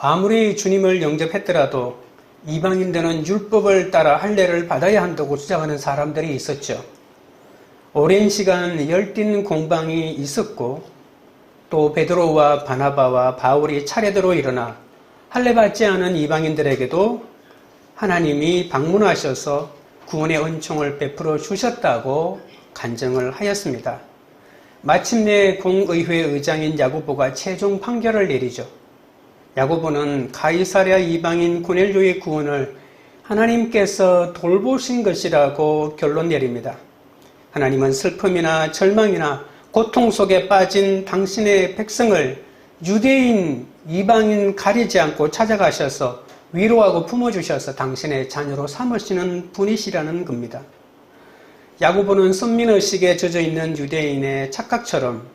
아무리 주님을 영접했더라도 이방인들은 율법을 따라 할례를 받아야 한다고 주장하는 사람들이 있었죠. 오랜 시간 열띤 공방이 있었고 또 베드로와 바나바와 바울이 차례대로 일어나 할례 받지 않은 이방인들에게도 하나님이 방문하셔서 구원의 은총을 베풀어 주셨다고 간증을 하였습니다. 마침내 공의회 의장인 야고보가 최종 판결을 내리죠. 야고보는 가이사랴 이방인 고넬료의 구원을 하나님께서 돌보신 것이라고 결론 내립니다. 하나님은 슬픔이나 절망이나 고통 속에 빠진 당신의 백성을 유대인, 이방인 가리지 않고 찾아가셔서 위로하고 품어주셔서 당신의 자녀로 삼으시는 분이시라는 겁니다. 야고보는 선민의식에 젖어있는 유대인의 착각처럼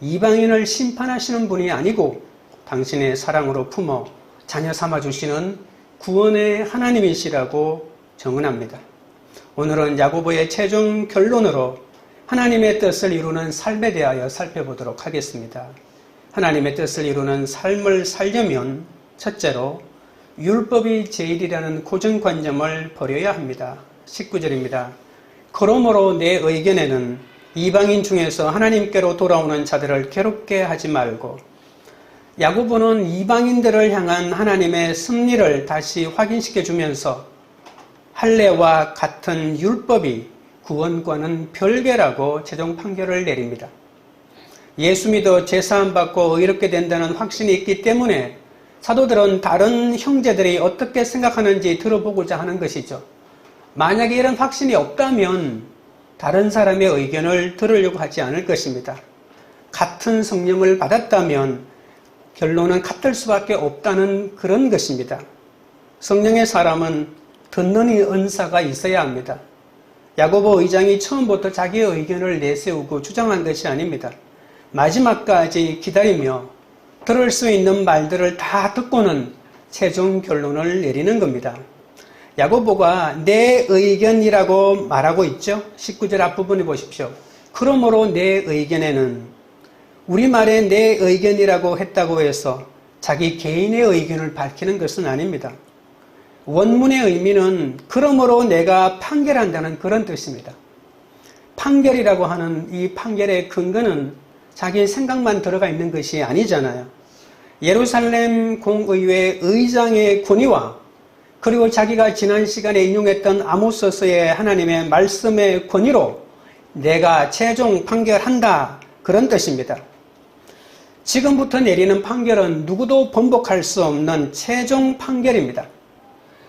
이방인을 심판하시는 분이 아니고 당신의 사랑으로 품어 자녀 삼아주시는 구원의 하나님이시라고 정언합니다. 오늘은 야고보의 최종 결론으로 하나님의 뜻을 이루는 삶에 대하여 살펴보도록 하겠습니다. 하나님의 뜻을 이루는 삶을 살려면 첫째로 율법이 제일이라는 고정관념을 버려야 합니다. 19절입니다. 그러므로 내 의견에는 이방인 중에서 하나님께로 돌아오는 자들을 괴롭게 하지 말고, 야고보는 이방인들을 향한 하나님의 섭리를 다시 확인시켜 주면서 할례와 같은 율법이 구원과는 별개라고 최종 판결을 내립니다. 예수 믿어 제사함 받고 의롭게 된다는 확신이 있기 때문에 사도들은 다른 형제들이 어떻게 생각하는지 들어보고자 하는 것이죠. 만약에 이런 확신이 없다면 다른 사람의 의견을 들으려고 하지 않을 것입니다. 같은 성령을 받았다면 결론은 같을 수밖에 없다는 그런 것입니다. 성령의 사람은 듣는 이 은사가 있어야 합니다. 야고보 의장이 처음부터 자기의 의견을 내세우고 주장한 것이 아닙니다. 마지막까지 기다리며 들을 수 있는 말들을 다 듣고는 최종 결론을 내리는 겁니다. 야고보가 내 의견이라고 말하고 있죠. 19절 앞부분에 보십시오. 그러므로 내 의견에는, 우리말에 내 의견이라고 했다고 해서 자기 개인의 의견을 밝히는 것은 아닙니다. 원문의 의미는 그러므로 내가 판결한다는 그런 뜻입니다. 판결이라고 하는 이 판결의 근거는 자기 생각만 들어가 있는 것이 아니잖아요. 예루살렘 공의회 의장의 권위와 그리고 자기가 지난 시간에 인용했던 아모스서의 하나님의 말씀의 권위로 내가 최종 판결한다, 그런 뜻입니다. 지금부터 내리는 판결은 누구도 번복할 수 없는 최종 판결입니다.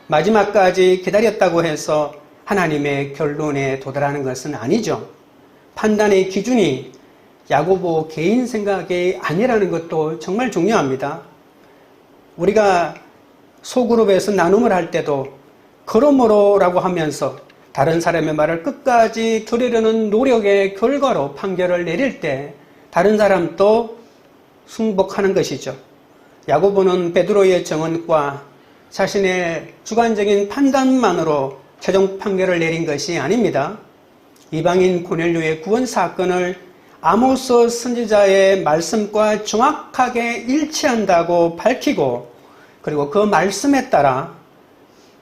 마지막까지 기다렸다고 해서 하나님의 결론에 도달하는 것은 아니죠. 판단의 기준이 야고보 개인 생각이 아니라는 것도 정말 중요합니다. 우리가 소그룹에서 나눔을 할 때도 그러므로라고 하면서 다른 사람의 말을 끝까지 들으려는 노력의 결과로 판결을 내릴 때 다른 사람도 승복하는 것이죠. 야고보는 베드로의 정언과 자신의 주관적인 판단만으로 최종 판결을 내린 것이 아닙니다. 이방인 고넬료의 구원 사건을 아모스 선지자의 말씀과 정확하게 일치한다고 밝히고, 그리고 그 말씀에 따라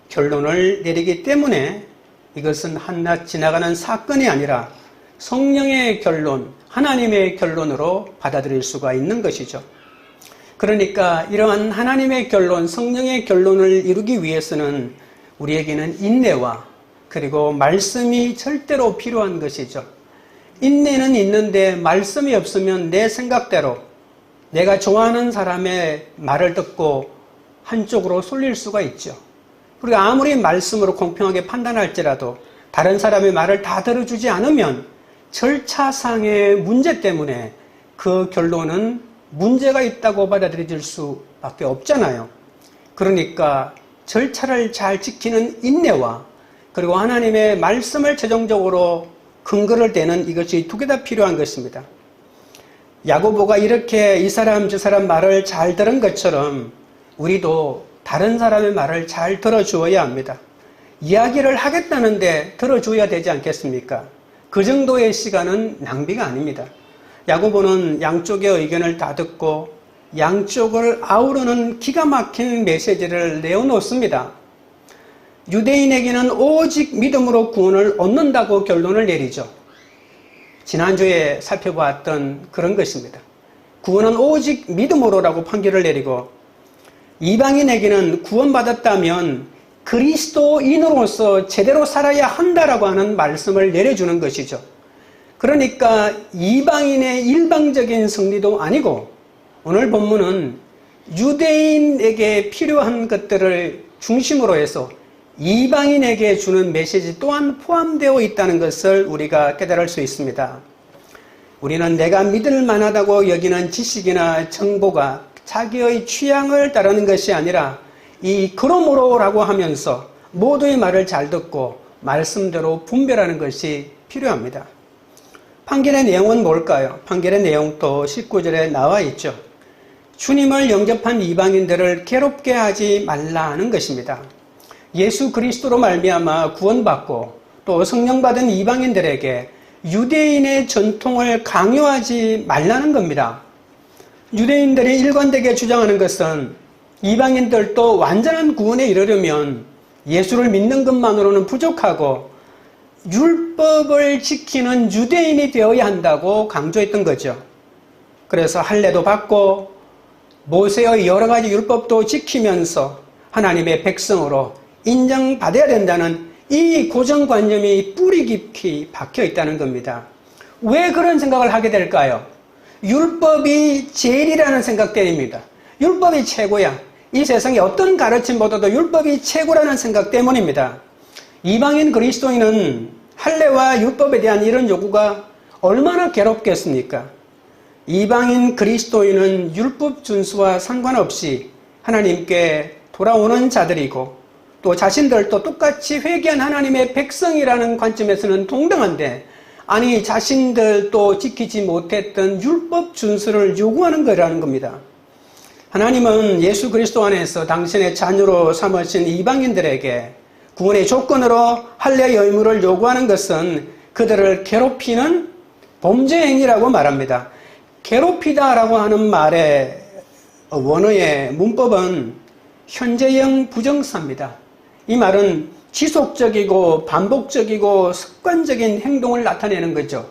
결론을 내리기 때문에 이것은 한낱 지나가는 사건이 아니라 성령의 결론, 하나님의 결론으로 받아들일 수가 있는 것이죠. 그러니까 이러한 하나님의 결론, 성령의 결론을 이루기 위해서는 우리에게는 인내와 그리고 말씀이 절대로 필요한 것이죠. 인내는 있는데 말씀이 없으면 내 생각대로 내가 좋아하는 사람의 말을 듣고 한쪽으로 쏠릴 수가 있죠. 그리고 아무리 말씀으로 공평하게 판단할지라도 다른 사람의 말을 다 들어주지 않으면 절차상의 문제 때문에 그 결론은 문제가 있다고 받아들여질 수밖에 없잖아요. 그러니까 절차를 잘 지키는 인내와 그리고 하나님의 말씀을 최종적으로 근거를 대는 이것이 두 개 다 필요한 것입니다. 야고보가 이렇게 이 사람 저 사람 말을 잘 들은 것처럼 우리도 다른 사람의 말을 잘 들어주어야 합니다. 이야기를 하겠다는데 들어줘야 되지 않겠습니까? 그 정도의 시간은 낭비가 아닙니다. 야고보는 양쪽의 의견을 다 듣고 양쪽을 아우르는 기가 막힌 메시지를 내어놓습니다. 유대인에게는 오직 믿음으로 구원을 얻는다고 결론을 내리죠. 지난주에 살펴보았던 그런 것입니다. 구원은 오직 믿음으로라고 판결을 내리고, 이방인에게는 구원받았다면 그리스도인으로서 제대로 살아야 한다라고 하는 말씀을 내려주는 것이죠. 그러니까 이방인의 일방적인 승리도 아니고, 오늘 본문은 유대인에게 필요한 것들을 중심으로 해서 이방인에게 주는 메시지 또한 포함되어 있다는 것을 우리가 깨달을 수 있습니다. 우리는 내가 믿을 만하다고 여기는 지식이나 정보가 자기의 취향을 따르는 것이 아니라 이 그러므로라고 하면서 모두의 말을 잘 듣고 말씀대로 분별하는 것이 필요합니다. 판결의 내용은 뭘까요? 판결의 내용도 19절에 나와 있죠. 주님을 영접한 이방인들을 괴롭게 하지 말라는 것입니다. 예수 그리스도로 말미암아 구원받고 또 성령 받은 이방인들에게 유대인의 전통을 강요하지 말라는 겁니다. 유대인들이 일관되게 주장하는 것은 이방인들도 완전한 구원에 이르려면 예수를 믿는 것만으로는 부족하고 율법을 지키는 유대인이 되어야 한다고 강조했던 거죠. 그래서 할례도 받고 모세의 여러 가지 율법도 지키면서 하나님의 백성으로 인정받아야 된다는 이 고정관념이 뿌리 깊이 박혀 있다는 겁니다. 왜 그런 생각을 하게 될까요? 율법이 제일이라는 생각 때문입니다. 율법이 최고야. 이 세상에 어떤 가르침보다도 율법이 최고라는 생각 때문입니다. 이방인 그리스도인은 할례와 율법에 대한 이런 요구가 얼마나 괴롭겠습니까? 이방인 그리스도인은 율법 준수와 상관없이 하나님께 돌아오는 자들이고 또 자신들도 똑같이 회개한 하나님의 백성이라는 관점에서는 동등한데, 아니 자신들도 지키지 못했던 율법 준수를 요구하는 거라는 겁니다. 하나님은 예수 그리스도 안에서 당신의 자녀로 삼으신 이방인들에게 구원의 조건으로 할례의 의무를 요구하는 것은 그들을 괴롭히는 범죄 행위라고 말합니다. 괴롭히다라고 하는 말의 원어의 문법은 현재형 부정사입니다. 이 말은 지속적이고 반복적이고 습관적인 행동을 나타내는 거죠.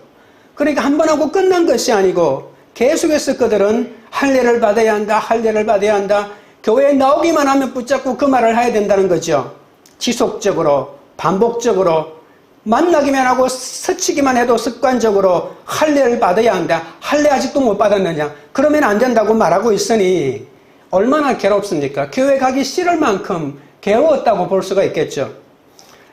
그러니까 한 번 하고 끝난 것이 아니고 계속해서 그들은 할례를 받아야 한다, 할례를 받아야 한다, 교회에 나오기만 하면 붙잡고 그 말을 해야 된다는 거죠. 지속적으로 반복적으로 만나기만 하고 스치기만 해도 습관적으로 할례를 받아야 한다. 할례 아직도 못 받았느냐? 그러면 안 된다고 말하고 있으니 얼마나 괴롭습니까? 교회 가기 싫을 만큼 괴로웠다고 볼 수가 있겠죠.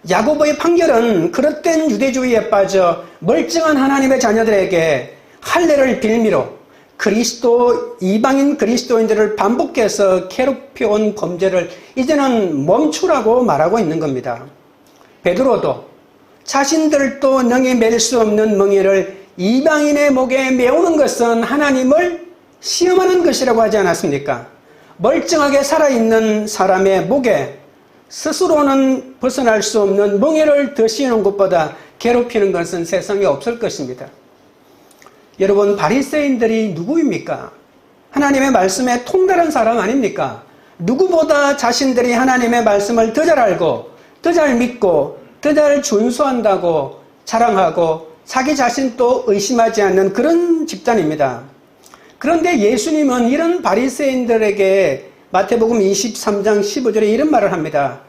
야고보의 판결은 그릇된 유대주의에 빠져 멀쩡한 하나님의 자녀들에게 할례를 빌미로 이방인 그리스도인들을 반복해서 괴롭혀온 범죄를 이제는 멈추라고 말하고 있는 겁니다. 베드로도 자신들도 능히 맬 수 없는 멍에를 이방인의 목에 메우는 것은 하나님을 시험하는 것이라고 하지 않았습니까? 멀쩡하게 살아있는 사람의 목에 스스로는 벗어날 수 없는 멍에를 드시는 것보다 괴롭히는 것은 세상에 없을 것입니다. 여러분, 바리새인들이 누구입니까? 하나님의 말씀에 통달한 사람 아닙니까? 누구보다 자신들이 하나님의 말씀을 더 잘 알고 더 잘 믿고 더 잘 준수한다고 자랑하고 자기 자신도 의심하지 않는 그런 집단입니다. 그런데 예수님은 이런 바리새인들에게 마태복음 23장 15절에 이런 말을 합니다.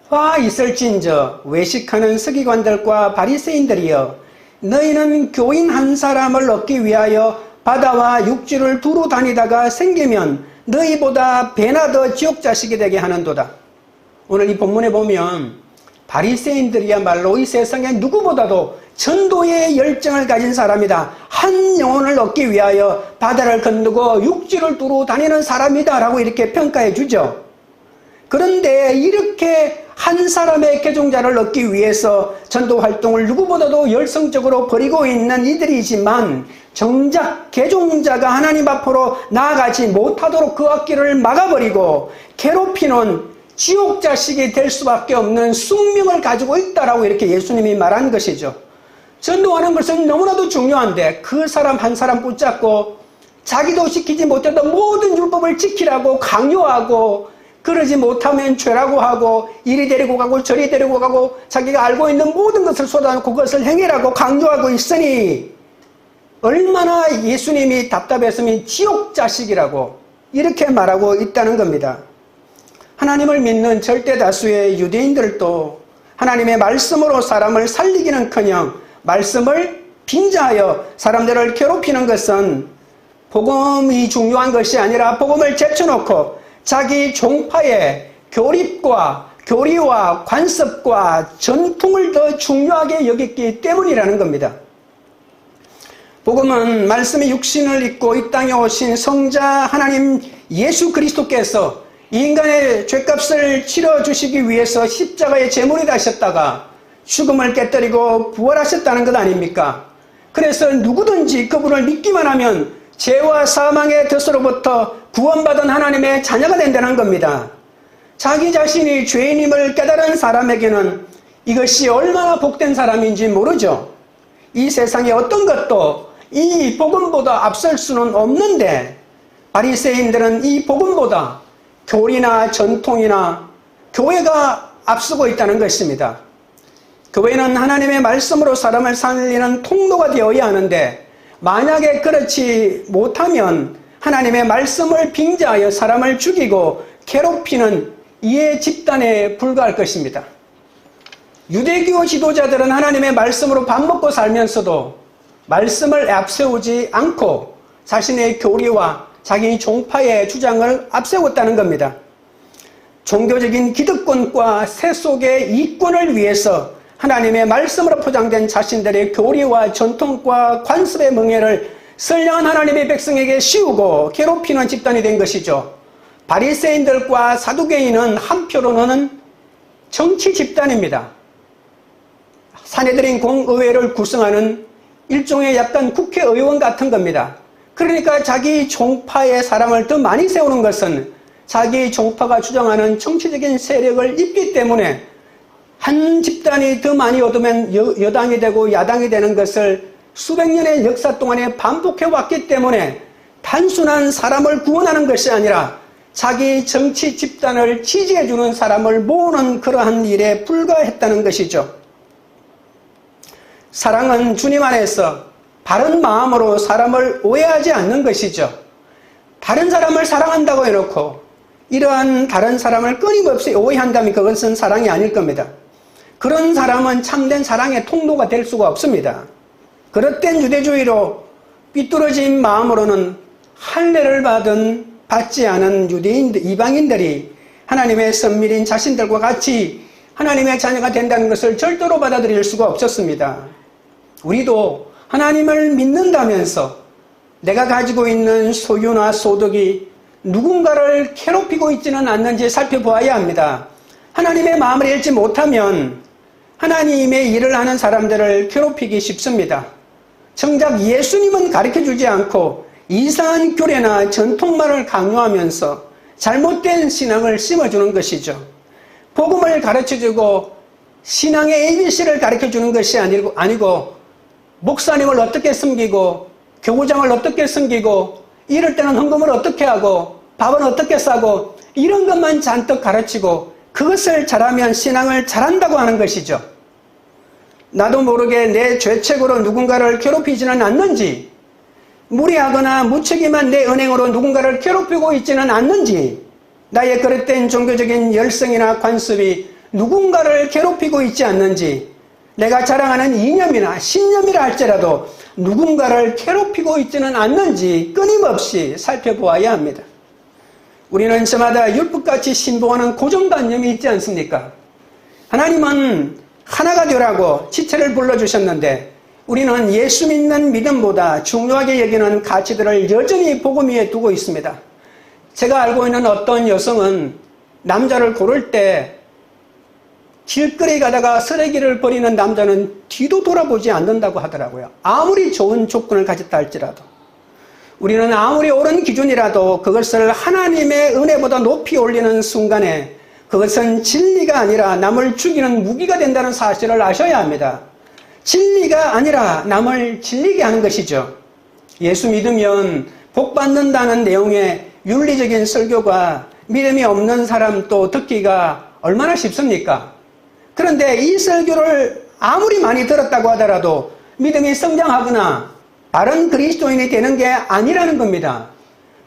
화 있을진저 외식하는 서기관들과 바리새인들이여, 너희는 교인 한 사람을 얻기 위하여 바다와 육지를 두루 다니다가 생기면 너희보다 배나 더 지옥 자식이 되게 하는도다. 오늘 이 본문에 보면 바리새인들이야말로 이 세상에 누구보다도 전도의 열정을 가진 사람이다. 한 영혼을 얻기 위하여 바다를 건너고 육지를 두루 다니는 사람이다 라고 이렇게 평가해 주죠. 그런데 이렇게 한 사람의 개종자를 얻기 위해서 전도 활동을 누구보다도 열성적으로 벌이고 있는 이들이지만 정작 개종자가 하나님 앞으로 나아가지 못하도록 그 앞길을 막아버리고 괴롭히는 지옥 자식이 될 수밖에 없는 숙명을 가지고 있다라고 이렇게 예수님이 말한 것이죠. 전도하는 것은 너무나도 중요한데 그 사람 한 사람 붙잡고 자기도 지키지 못해도 모든 율법을 지키라고 강요하고, 그러지 못하면 죄라고 하고, 이리 데리고 가고 저리 데리고 가고 자기가 알고 있는 모든 것을 쏟아놓고 그것을 행해라고 강요하고 있으니 얼마나 예수님이 답답했으면 지옥 자식이라고 이렇게 말하고 있다는 겁니다. 하나님을 믿는 절대 다수의 유대인들도 하나님의 말씀으로 사람을 살리기는커녕 말씀을 빙자하여 사람들을 괴롭히는 것은 복음이 중요한 것이 아니라 복음을 제쳐놓고 자기 종파의 교리와 관습과 전통을 더 중요하게 여겼기 때문이라는 겁니다. 복음은 말씀의 육신을 입고 이 땅에 오신 성자 하나님 예수 그리스도께서 인간의 죄값을 치러주시기 위해서 십자가의 제물이 되셨다가 죽음을 깨뜨리고 부활하셨다는 것 아닙니까? 그래서 누구든지 그분을 믿기만 하면 죄와 사망의 덫으로부터 구원받은 하나님의 자녀가 된다는 겁니다. 자기 자신이 죄인임을 깨달은 사람에게는 이것이 얼마나 복된 사람인지 모르죠. 이 세상에 어떤 것도 이 복음보다 앞설 수는 없는데 바리새인들은 이 복음보다 교리나 전통이나 교회가 앞서고 있다는 것입니다. 교회는 하나님의 말씀으로 사람을 살리는 통로가 되어야 하는데 만약에 그렇지 못하면 하나님의 말씀을 빙자하여 사람을 죽이고 괴롭히는 이해 집단에 불과할 것입니다. 유대교 지도자들은 하나님의 말씀으로 밥 먹고 살면서도 말씀을 앞세우지 않고 자신의 교리와 자기 종파의 주장을 앞세웠다는 겁니다. 종교적인 기득권과 세속의 이권을 위해서 하나님의 말씀으로 포장된 자신들의 교리와 전통과 관습의 멍에를 선량한 하나님의 백성에게 씌우고 괴롭히는 집단이 된 것이죠. 바리새인들과 사두개인은 한표로는 정치 집단입니다. 사내들인 공의회를 구성하는 일종의 약간 국회의원 같은 겁니다. 그러니까 자기 종파의 사람을 더 많이 세우는 것은 자기 종파가 주장하는 정치적인 세력을 입기 때문에 한 집단이 더 많이 얻으면 여당이 되고 야당이 되는 것을 수백 년의 역사 동안에 반복해 왔기 때문에 단순한 사람을 구원하는 것이 아니라 자기 정치 집단을 지지해주는 사람을 모으는 그러한 일에 불과했다는 것이죠. 사랑은 주님 안에서 바른 마음으로 사람을 오해하지 않는 것이죠. 다른 사람을 사랑한다고 해놓고 이러한 다른 사람을 끊임없이 오해한다면 그것은 사랑이 아닐 겁니다. 그런 사람은 참된 사랑의 통로가 될 수가 없습니다. 그릇된 유대주의로 삐뚤어진 마음으로는 할례를 받지 않은 이방인들이 하나님의 선밀인 자신들과 같이 하나님의 자녀가 된다는 것을 절대로 받아들일 수가 없었습니다. 우리도 하나님을 믿는다면서 내가 가지고 있는 소유나 소득이 누군가를 괴롭히고 있지는 않는지 살펴보아야 합니다. 하나님의 마음을 읽지 못하면 하나님의 일을 하는 사람들을 괴롭히기 쉽습니다. 정작 예수님은 가르쳐주지 않고 이상한 교례나 전통만을 강요하면서 잘못된 신앙을 심어주는 것이죠. 복음을 가르쳐주고 신앙의 ABC를 가르쳐주는 것이 아니고 목사님을 어떻게 섬기고 교구장을 어떻게 섬기고 이럴 때는 헌금을 어떻게 하고 밥은 어떻게 싸고 이런 것만 잔뜩 가르치고 그것을 잘하면 신앙을 잘한다고 하는 것이죠. 나도 모르게 내 죄책으로 누군가를 괴롭히지는 않는지, 무리하거나 무책임한 내 은행으로 누군가를 괴롭히고 있지는 않는지, 나의 그릇된 종교적인 열성이나 관습이 누군가를 괴롭히고 있지 않는지, 내가 자랑하는 이념이나 신념이라 할지라도 누군가를 괴롭히고 있지는 않는지 끊임없이 살펴보아야 합니다. 우리는 저마다 율법같이 신봉하는 고정관념이 있지 않습니까? 하나님은 하나가 되라고 지체를 불러주셨는데 우리는 예수 믿는 믿음보다 중요하게 여기는 가치들을 여전히 복음 위에 두고 있습니다. 제가 알고 있는 어떤 여성은 남자를 고를 때 길거리 가다가 쓰레기를 버리는 남자는 뒤도 돌아보지 않는다고 하더라고요. 아무리 좋은 조건을 가졌다 할지라도. 우리는 아무리 옳은 기준이라도 그것을 하나님의 은혜보다 높이 올리는 순간에 그것은 진리가 아니라 남을 죽이는 무기가 된다는 사실을 아셔야 합니다. 진리가 아니라 남을 질리게 하는 것이죠. 예수 믿으면 복 받는다는 내용의 윤리적인 설교가 믿음이 없는 사람 또 듣기가 얼마나 쉽습니까? 그런데 이 설교를 아무리 많이 들었다고 하더라도 믿음이 성장하거나 바른 그리스도인이 되는 게 아니라는 겁니다.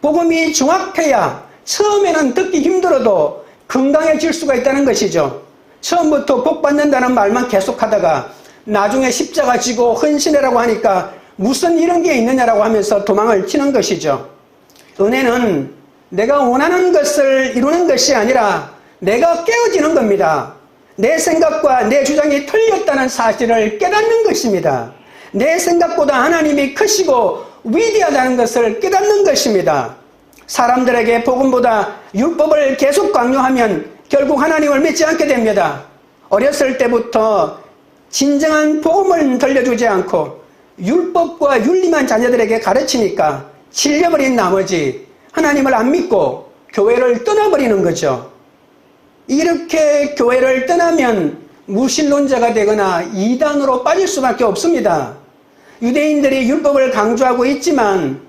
복음이 정확해야 처음에는 듣기 힘들어도 건강해질 수가 있다는 것이죠. 처음부터 복 받는다는 말만 계속하다가 나중에 십자가 지고 헌신해라고 하니까 무슨 이런 게 있느냐라고 하면서 도망을 치는 것이죠. 은혜는 내가 원하는 것을 이루는 것이 아니라 내가 깨어지는 겁니다. 내 생각과 내 주장이 틀렸다는 사실을 깨닫는 것입니다. 내 생각보다 하나님이 크시고 위대하다는 것을 깨닫는 것입니다. 사람들에게 복음보다 율법을 계속 강요하면 결국 하나님을 믿지 않게 됩니다. 어렸을 때부터 진정한 복음을 들려주지 않고 율법과 윤리만 자녀들에게 가르치니까 질려버린 나머지 하나님을 안 믿고 교회를 떠나버리는 거죠. 이렇게 교회를 떠나면 무신론자가 되거나 이단으로 빠질 수밖에 없습니다. 유대인들이 율법을 강조하고 있지만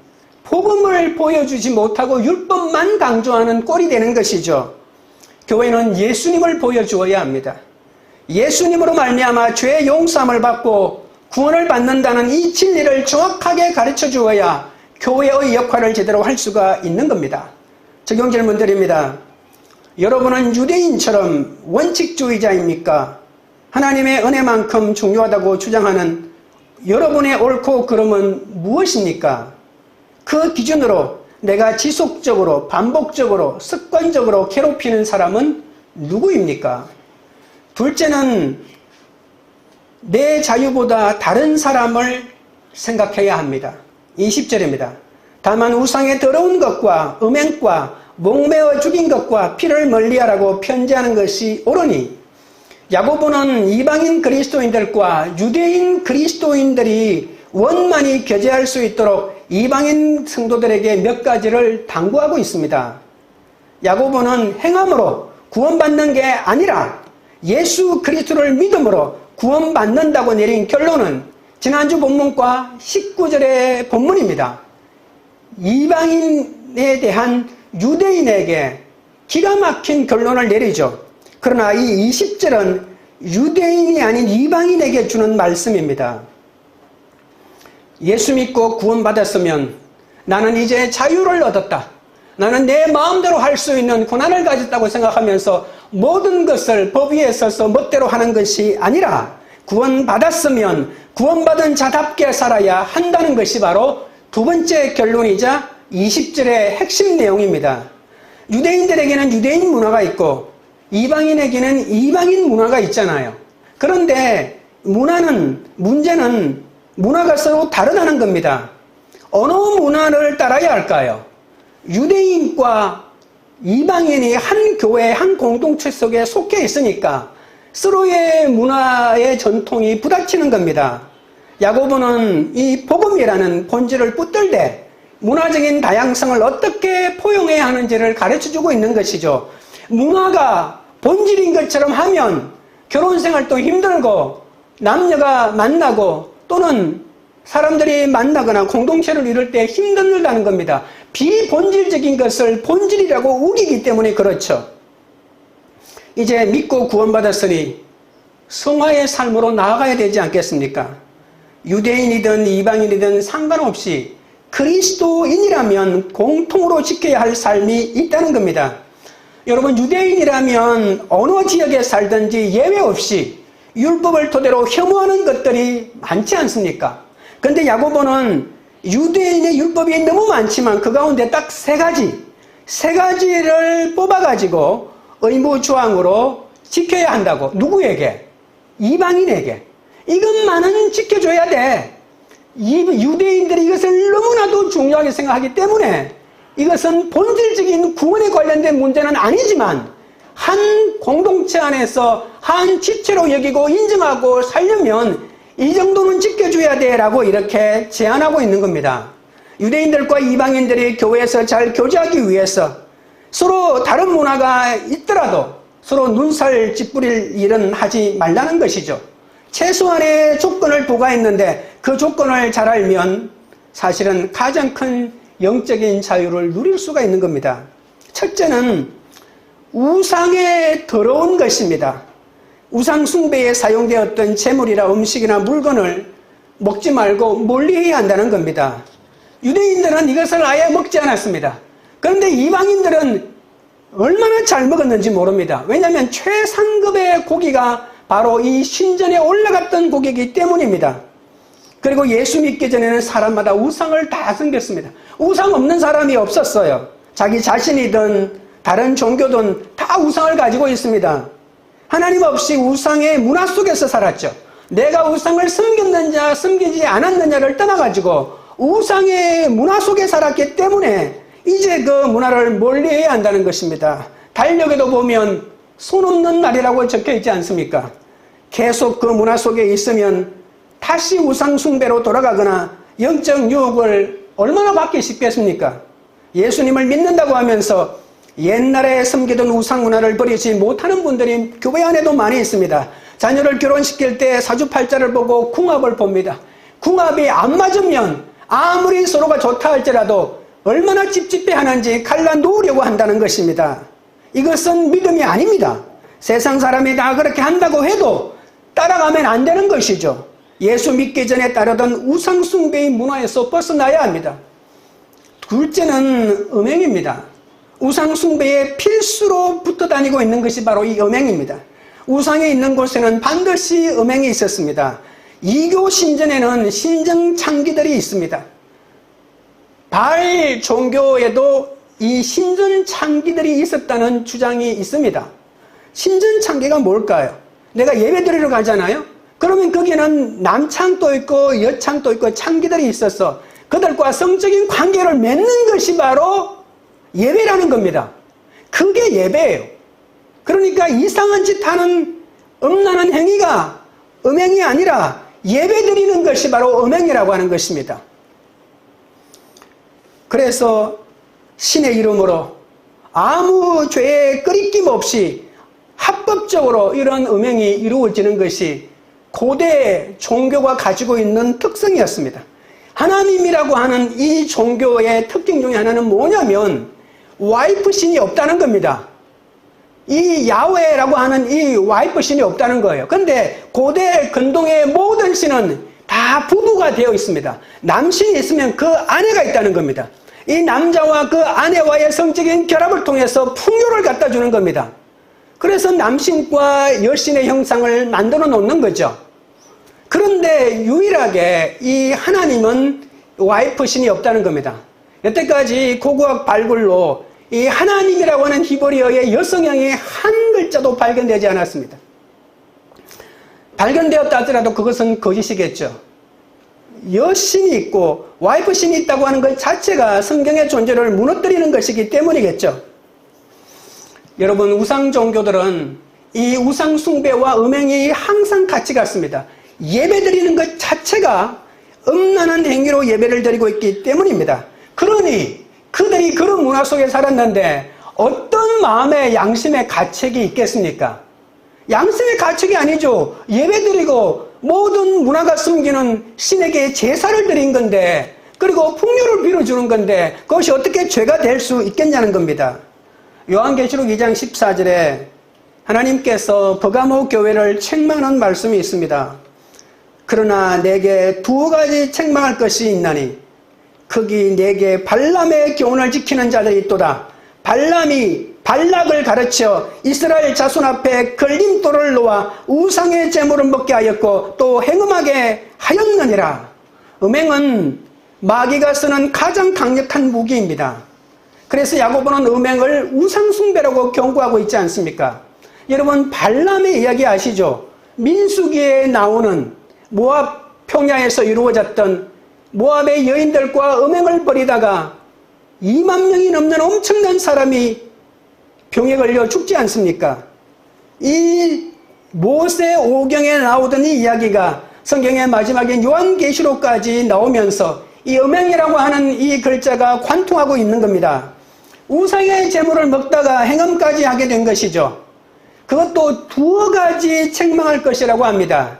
복음을 보여주지 못하고 율법만 강조하는 꼴이 되는 것이죠. 교회는 예수님을 보여주어야 합니다. 예수님으로 말미암아 죄의 용서함을 받고 구원을 받는다는 이 진리를 정확하게 가르쳐 주어야 교회의 역할을 제대로 할 수가 있는 겁니다. 적용 질문 드립니다. 여러분은 유대인처럼 원칙주의자입니까? 하나님의 은혜만큼 중요하다고 주장하는 여러분의 옳고 그름은 무엇입니까? 그 기준으로 내가 지속적으로 반복적으로 습관적으로 괴롭히는 사람은 누구입니까? 둘째는 내 자유보다 다른 사람을 생각해야 합니다. 20절입니다. 다만 우상의 더러운 것과 음행과 목매어 죽인 것과 피를 멀리하라고 편지하는 것이 옳으니 야고보는 이방인 그리스도인들과 유대인 그리스도인들이 원만히 교제할 수 있도록 이방인 성도들에게 몇 가지를 당부하고 있습니다. 야고보는 행함으로 구원받는 게 아니라 예수 그리스도를 믿음으로 구원받는다고 내린 결론은 지난주 본문과 19절의 본문입니다. 이방인에 대한 유대인에게 기가 막힌 결론을 내리죠. 그러나 이 20절은 유대인이 아닌 이방인에게 주는 말씀입니다. 예수 믿고 구원받았으면 나는 이제 자유를 얻었다. 나는 내 마음대로 할 수 있는 권한을 가졌다고 생각하면서 모든 것을 법 위에 서서 멋대로 하는 것이 아니라 구원받았으면 구원받은 자답게 살아야 한다는 것이 바로 두 번째 결론이자 20절의 핵심 내용입니다. 유대인들에게는 유대인 문화가 있고 이방인에게는 이방인 문화가 있잖아요. 그런데 문제는 문화가 서로 다르다는 겁니다. 어느 문화를 따라야 할까요? 유대인과 이방인이 한 교회, 한 공동체 속에 속해 있으니까 서로의 문화의 전통이 부닥치는 겁니다. 야고보는 이 복음이라는 본질을 붙들되 문화적인 다양성을 어떻게 포용해야 하는지를 가르쳐주고 있는 것이죠. 문화가 본질인 것처럼 하면 결혼생활도 힘들고 남녀가 만나고 또는 사람들이 만나거나 공동체를 이룰 때 힘들다는 겁니다. 비본질적인 것을 본질이라고 우기기 때문에 그렇죠. 이제 믿고 구원받았으니 성화의 삶으로 나아가야 되지 않겠습니까? 유대인이든 이방인이든 상관없이 그리스도인이라면 공통으로 지켜야 할 삶이 있다는 겁니다. 여러분, 유대인이라면 어느 지역에 살든지 예외 없이 율법을 토대로 혐오하는 것들이 많지 않습니까? 그런데 야고보는 유대인의 율법이 너무 많지만 그 가운데 딱 세 가지를 뽑아가지고 의무조항으로 지켜야 한다고. 누구에게? 이방인에게. 이것만은 지켜줘야 돼. 유대인들이 이것을 너무나도 중요하게 생각하기 때문에 이것은 본질적인 구원에 관련된 문제는 아니지만 한 공동체 안에서 한 지체로 여기고 인정하고 살려면 이 정도는 지켜줘야 돼 라고 이렇게 제안하고 있는 겁니다. 유대인들과 이방인들이 교회에서 잘 교제하기 위해서 서로 다른 문화가 있더라도 서로 눈살 찌푸릴 일은 하지 말라는 것이죠. 최소한의 조건을 부과했는데 그 조건을 잘 알면 사실은 가장 큰 영적인 자유를 누릴 수가 있는 겁니다. 첫째는 우상에 더러운 것입니다. 우상 숭배에 사용되었던 재물이나 음식이나 물건을 먹지 말고 멀리해야 한다는 겁니다. 유대인들은 이것을 아예 먹지 않았습니다. 그런데 이방인들은 얼마나 잘 먹었는지 모릅니다. 왜냐하면 최상급의 고기가 바로 이 신전에 올라갔던 고기이기 때문입니다. 그리고 예수 믿기 전에는 사람마다 우상을 다 섬겼습니다. 우상 없는 사람이 없었어요. 자기 자신이든 다른 종교든 다 우상을 가지고 있습니다. 하나님 없이 우상의 문화 속에서 살았죠. 내가 우상을 섬겼느냐 섬기지 않았느냐를 떠나가지고 우상의 문화 속에 살았기 때문에 이제 그 문화를 멀리해야 한다는 것입니다. 달력에도 보면 손 없는 날이라고 적혀 있지 않습니까? 계속 그 문화 속에 있으면 다시 우상 숭배로 돌아가거나 영적 유혹을 얼마나 받기 쉽겠습니까? 예수님을 믿는다고 하면서 옛날에 섬기던 우상 문화를 버리지 못하는 분들이 교회 안에도 많이 있습니다. 자녀를 결혼시킬 때 사주팔자를 보고 궁합을 봅니다. 궁합이 안 맞으면 아무리 서로가 좋다 할지라도 얼마나 찝찝해하는지 갈라놓으려고 한다는 것입니다. 이것은 믿음이 아닙니다. 세상 사람이 다 그렇게 한다고 해도 따라가면 안 되는 것이죠. 예수 믿기 전에 따르던 우상 숭배의 문화에서 벗어나야 합니다. 둘째는 음행입니다. 우상 숭배에 필수로 붙어 다니고 있는 것이 바로 이 음행입니다. 우상에 있는 곳에는 반드시 음행이 있었습니다. 이교 신전에는 신정 창기들이 있습니다. 바알 종교에도 이 신전 창기들이 있었다는 주장이 있습니다. 신전 창기가 뭘까요? 내가 예배 드리러 가잖아요? 그러면 거기는 남창도 있고 여창도 있고 창기들이 있어서 그들과 성적인 관계를 맺는 것이 바로 예배라는 겁니다. 그게 예배예요. 그러니까 이상한 짓 하는 음란한 행위가 음행이 아니라 예배 드리는 것이 바로 음행이라고 하는 것입니다. 그래서 신의 이름으로 아무 죄에 끄리낌 없이 합법적으로 이런 음행이 이루어지는 것이 고대 종교가 가지고 있는 특성이었습니다. 하나님이라고 하는 이 종교의 특징 중에 하나는 뭐냐면 와이프 신이 없다는 겁니다. 이 야훼라고 하는 이 와이프 신이 없다는 거예요. 그런데 고대 근동의 모든 신은 다 부부가 되어 있습니다. 남신이 있으면 그 아내가 있다는 겁니다. 이 남자와 그 아내와의 성적인 결합을 통해서 풍요를 갖다 주는 겁니다. 그래서 남신과 여신의 형상을 만들어 놓는 거죠. 그런데 유일하게 이 하나님은 와이프 신이 없다는 겁니다. 여태까지 고고학 발굴로 이 하나님이라고 하는 히브리어의 여성형의 한 글자도 발견되지 않았습니다. 발견되었다 하더라도 그것은 거짓이겠죠. 여신이 있고 와이프 신이 있다고 하는 것 자체가 성경의 존재를 무너뜨리는 것이기 때문이겠죠. 여러분, 우상 종교들은 이 우상 숭배와 음행이 항상 같이 갔습니다. 예배드리는 것 자체가 음란한 행위로 예배를 드리고 있기 때문입니다. 그러니 그들이 그런 문화 속에 살았는데 어떤 마음의 양심의 가책이 있겠습니까? 양심의 가책이 아니죠. 예배드리고 모든 문화가 숨기는 신에게 제사를 드린 건데, 그리고 풍요를 빌어주는 건데 그것이 어떻게 죄가 될 수 있겠냐는 겁니다. 요한계시록 2장 14절에 하나님께서 버가모 교회를 책망하는 말씀이 있습니다. 그러나 내게 두 가지 책망할 것이 있나니 거기 내게 발람의 교훈을 지키는 자들이 있도다. 발람이 발락을 가르쳐 이스라엘 자손 앞에 걸림돌을 놓아 우상의 제물을 먹게 하였고 또 행음하게 하였느니라. 음행은 마귀가 쓰는 가장 강력한 무기입니다. 그래서 야고보는 음행을 우상숭배라고 경고하고 있지 않습니까? 여러분, 발람의 이야기 아시죠? 민수기에 나오는 모압 평야에서 이루어졌던 모압의 여인들과 음행을 벌이다가 2만 명이 넘는 엄청난 사람이 병에 걸려 죽지 않습니까? 이 모세 오경에 나오던 이 이야기가 성경의 마지막인 요한계시록까지 나오면서 이 음행이라고 하는 이 글자가 관통하고 있는 겁니다. 우상의 제물을 먹다가 행음까지 하게 된 것이죠. 그것도 두어 가지 책망할 것이라고 합니다.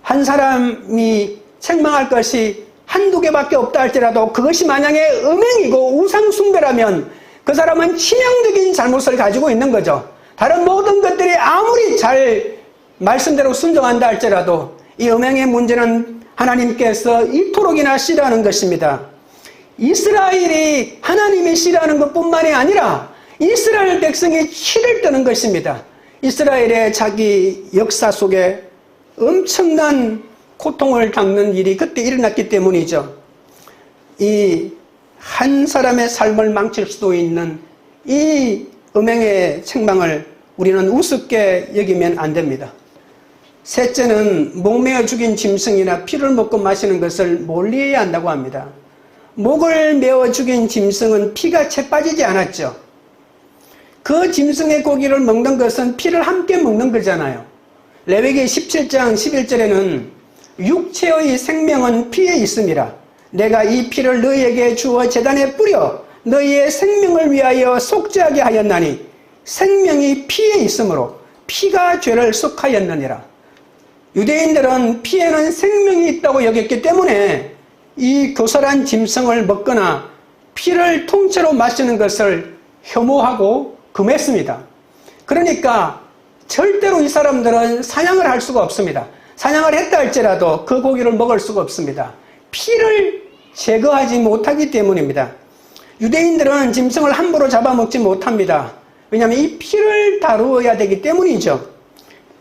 한 사람이 책망할 것이 한두 개밖에 없다 할지라도 그것이 만약에 음행이고 우상숭배라면 그 사람은 치명적인 잘못을 가지고 있는 거죠. 다른 모든 것들이 아무리 잘 말씀대로 순종한다 할지라도 이 음행의 문제는 하나님께서 이토록이나 싫어하는 것입니다. 이스라엘이 하나님이 싫어하는 것뿐만이 아니라 이스라엘 백성이 치를 떠는 것입니다. 이스라엘의 자기 역사 속에 엄청난 고통을 겪는 일이 그때 일어났기 때문이죠. 이 한 사람의 삶을 망칠 수도 있는 이 음행의 책망을 우리는 우습게 여기면 안 됩니다. 셋째는 목매어 죽인 짐승이나 피를 먹고 마시는 것을 멀리해야 한다고 합니다. 목을 메어 죽인 짐승은 피가 채 빠지지 않았죠. 그 짐승의 고기를 먹는 것은 피를 함께 먹는 거잖아요. 레위기 17장 11절에는 육체의 생명은 피에 있음이라. 내가 이 피를 너희에게 주어 제단에 뿌려 너희의 생명을 위하여 속죄하게 하였나니 생명이 피에 있으므로 피가 죄를 속하였느니라. 유대인들은 피에는 생명이 있다고 여겼기 때문에 이 교살한 짐승을 먹거나 피를 통째로 마시는 것을 혐오하고 금했습니다. 그러니까 절대로 이 사람들은 사냥을 할 수가 없습니다. 사냥을 했다 할지라도 그 고기를 먹을 수가 없습니다. 피를 제거하지 못하기 때문입니다. 유대인들은 짐승을 함부로 잡아먹지 못합니다. 왜냐하면 이 피를 다루어야 되기 때문이죠.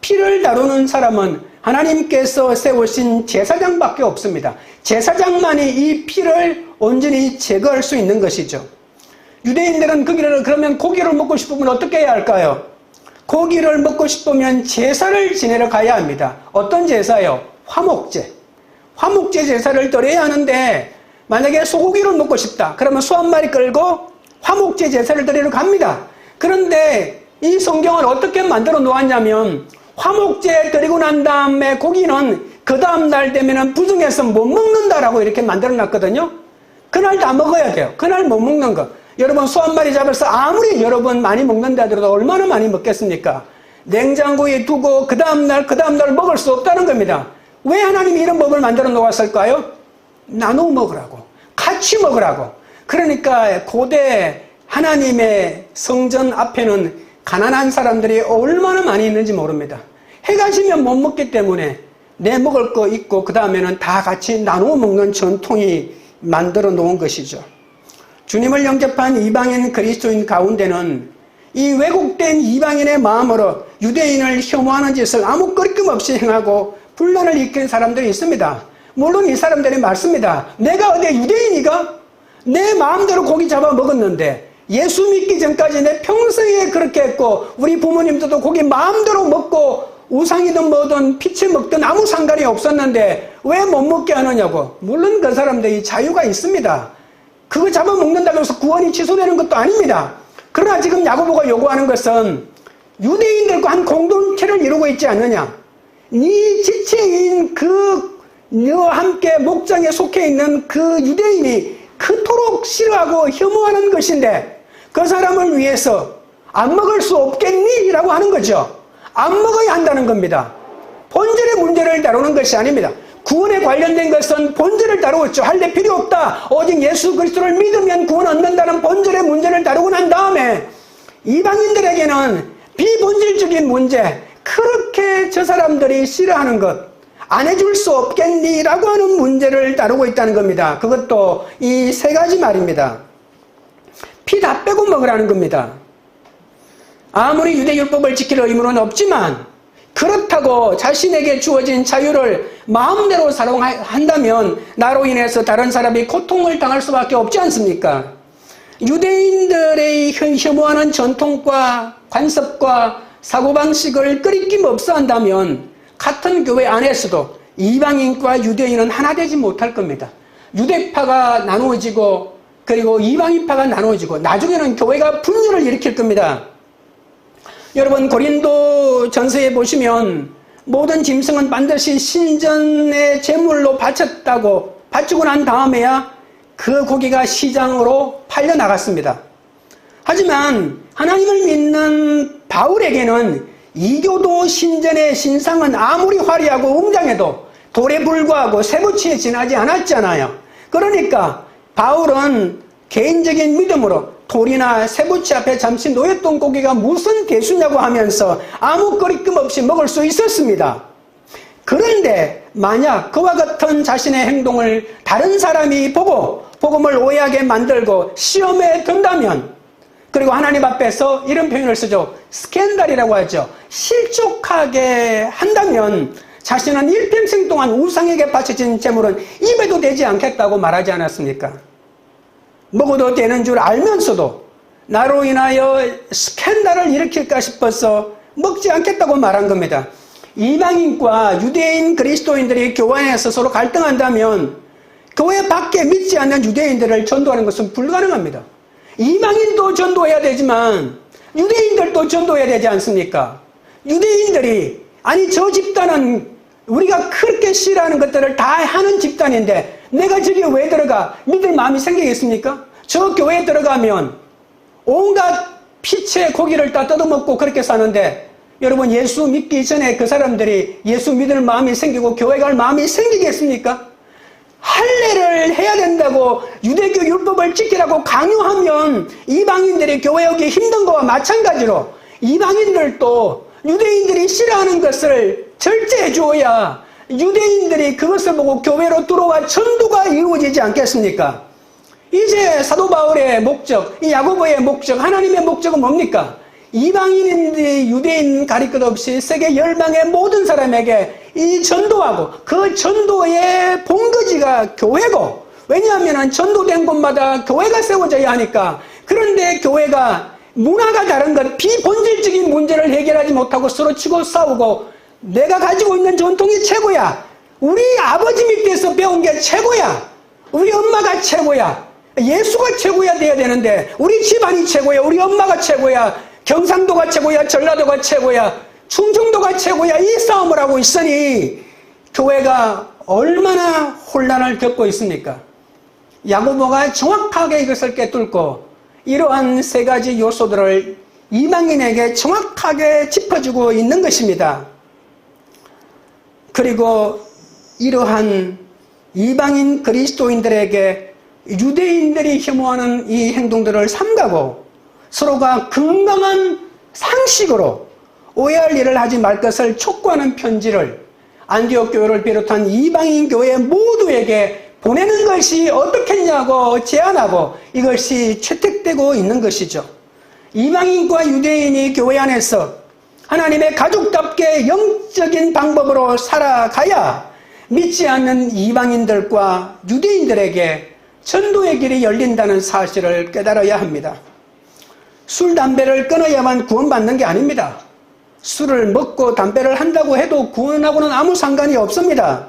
피를 다루는 사람은 하나님께서 세우신 제사장밖에 없습니다. 제사장만이 이 피를 온전히 제거할 수 있는 것이죠. 유대인들은 그러면 고기를 먹고 싶으면 어떻게 해야 할까요? 고기를 먹고 싶으면 제사를 지내러 가야 합니다. 어떤 제사요? 화목제. 화목제 제사를 드려야 하는데 만약에 소고기를 먹고 싶다. 그러면 소 한 마리 끌고 화목제 제사를 드리러 갑니다. 그런데 이 성경을 어떻게 만들어 놓았냐면 화목제 드리고 난 다음에 고기는 그 다음 날 되면 부정해서 못 먹는다라고 이렇게 만들어 놨거든요. 그날 다 먹어야 돼요. 그날 못 먹는 거. 여러분 소 한 마리 잡아서 아무리 여러분 많이 먹는다 하더라도 얼마나 많이 먹겠습니까? 냉장고에 두고 그 다음날 먹을 수 없다는 겁니다. 왜 하나님이 이런 법을 만들어 놓았을까요? 나눠 먹으라고. 같이 먹으라고. 그러니까 고대 하나님의 성전 앞에는 가난한 사람들이 얼마나 많이 있는지 모릅니다. 해가 지면 못 먹기 때문에 내 먹을 거 있고 그 다음에는 다 같이 나눠 먹는 전통이 만들어 놓은 것이죠. 주님을 영접한 이방인 그리스도인 가운데는 이 왜곡된 이방인의 마음으로 유대인을 혐오하는 짓을 아무 끄리낌 없이 행하고 분란을 일으키는 사람들이 있습니다. 물론 이 사람들이 맞습니다. 내가 어디 유대인이가? 내 마음대로 고기 잡아 먹었는데 예수 믿기 전까지 내 평생에 그렇게 했고 우리 부모님들도 고기 마음대로 먹고 우상이든 뭐든 피채 먹든 아무 상관이 없었는데 왜 못 먹게 하느냐고. 물론 그 사람들이 자유가 있습니다. 그거 잡아먹는다고 해서 구원이 취소되는 것도 아닙니다. 그러나 지금 야고보가 요구하는 것은 유대인들과 한 공동체를 이루고 있지 않느냐. 네 지체인 너와 함께 목장에 속해 있는 그 유대인이 그토록 싫어하고 혐오하는 것인데 그 사람을 위해서 안 먹을 수 없겠니? 라고 하는 거죠. 안 먹어야 한다는 겁니다. 본질의 문제를 다루는 것이 아닙니다. 구원에 관련된 것은 본질을 다루었죠. 할래 필요 없다. 오직 예수 그리스도를 믿으면 구원 얻는다는 본질의 문제를 다루고 난 다음에 이방인들에게는 비본질적인 문제, 그렇게 저 사람들이 싫어하는 것, 안 해줄 수 없겠니? 라고 하는 문제를 다루고 있다는 겁니다. 그것도 이 세 가지 말입니다. 피 다 빼고 먹으라는 겁니다. 아무리 유대율법을 지킬 의무는 없지만 그렇다고 자신에게 주어진 자유를 마음대로 사용한다면 나로 인해서 다른 사람이 고통을 당할 수밖에 없지 않습니까? 유대인들의 혐오하는 전통과 관습과 사고방식을 끄리낌 없어 한다면 같은 교회 안에서도 이방인과 유대인은 하나 되지 못할 겁니다. 유대파가 나누어지고 그리고 이방인파가 나누어지고 나중에는 교회가 분열을 일으킬 겁니다. 여러분 고린도 전서에 보시면 모든 짐승은 반드시 신전의 제물로 바치고 난 다음에야 그 고기가 시장으로 팔려 나갔습니다. 하지만 하나님을 믿는 바울에게는 이교도 신전의 신상은 아무리 화려하고 웅장해도 돌에 불과하고 세부치에 지나지 않았잖아요. 그러니까 바울은 개인적인 믿음으로 돌이나 세부치 앞에 잠시 놓였던 고기가 무슨 대수냐고 하면서 아무 거리낌 없이 먹을 수 있었습니다. 그런데 만약 그와 같은 자신의 행동을 다른 사람이 보고 복음을 오해하게 만들고 시험에 든다면, 그리고 하나님 앞에서 이런 표현을 쓰죠. 스캔들이라고 하죠. 실족하게 한다면 자신은 일평생 동안 우상에게 바쳐진 재물은 입에도 대지 않겠다고 말하지 않았습니까? 먹어도 되는 줄 알면서도 나로 인하여 스캔들을 일으킬까 싶어서 먹지 않겠다고 말한 겁니다. 이방인과 유대인 그리스도인들이 교회 안에서 서로 갈등한다면 교회 밖에 믿지 않는 유대인들을 전도하는 것은 불가능합니다. 이방인도 전도해야 되지만 유대인들도 전도해야 되지 않습니까? 유대인들이 아니 저 집단은 우리가 그렇게 싫어하는 것들을 다 하는 집단인데 내가 저기에 왜 들어가? 믿을 마음이 생기겠습니까? 저 교회에 들어가면 온갖 피채 고기를 다 뜯어먹고 그렇게 사는데, 여러분 예수 믿기 전에 그 사람들이 예수 믿을 마음이 생기고 교회 갈 마음이 생기겠습니까? 할례를 해야 된다고 유대교 율법을 지키라고 강요하면 이방인들이 교회 오기 힘든 거와 마찬가지로 이방인들도 유대인들이 싫어하는 것을 절제해 주어야 유대인들이 그것을 보고 교회로 들어와 전도가 이루어지지 않겠습니까? 이제 사도 바울의 목적, 이 야고보의 목적, 하나님의 목적은 뭡니까? 이방인인지 유대인 가릴 것 없이 세계 열방의 모든 사람에게 이 전도하고 그 전도의 본거지가 교회고, 왜냐하면 전도된 곳마다 교회가 세워져야 하니까. 그런데 교회가 문화가 다른 것, 비본질적인 문제를 해결하지 못하고 서로 치고 싸우고 내가 가지고 있는 전통이 최고야, 우리 아버지 밑에서 배운 게 최고야, 우리 엄마가 최고야, 예수가 최고야 돼야 되는데 우리 집안이 최고야, 우리 엄마가 최고야, 경상도가 최고야, 전라도가 최고야, 충청도가 최고야, 이 싸움을 하고 있으니 교회가 얼마나 혼란을 겪고 있습니까? 야고보가 정확하게 이것을 꿰뚫고 이러한 세 가지 요소들을 이방인에게 정확하게 짚어주고 있는 것입니다. 그리고 이러한 이방인 그리스도인들에게 유대인들이 혐오하는 이 행동들을 삼가고 서로가 건강한 상식으로 오해할 일을 하지 말 것을 촉구하는 편지를 안디옥 교회를 비롯한 이방인 교회 모두에게 보내는 것이 어떻겠냐고 제안하고 이것이 채택되고 있는 것이죠. 이방인과 유대인이 교회 안에서 하나님의 가족답게 영적인 방법으로 살아가야 믿지 않는 이방인들과 유대인들에게 전도의 길이 열린다는 사실을 깨달아야 합니다. 술, 담배를 끊어야만 구원받는 게 아닙니다. 술을 먹고 담배를 한다고 해도 구원하고는 아무 상관이 없습니다.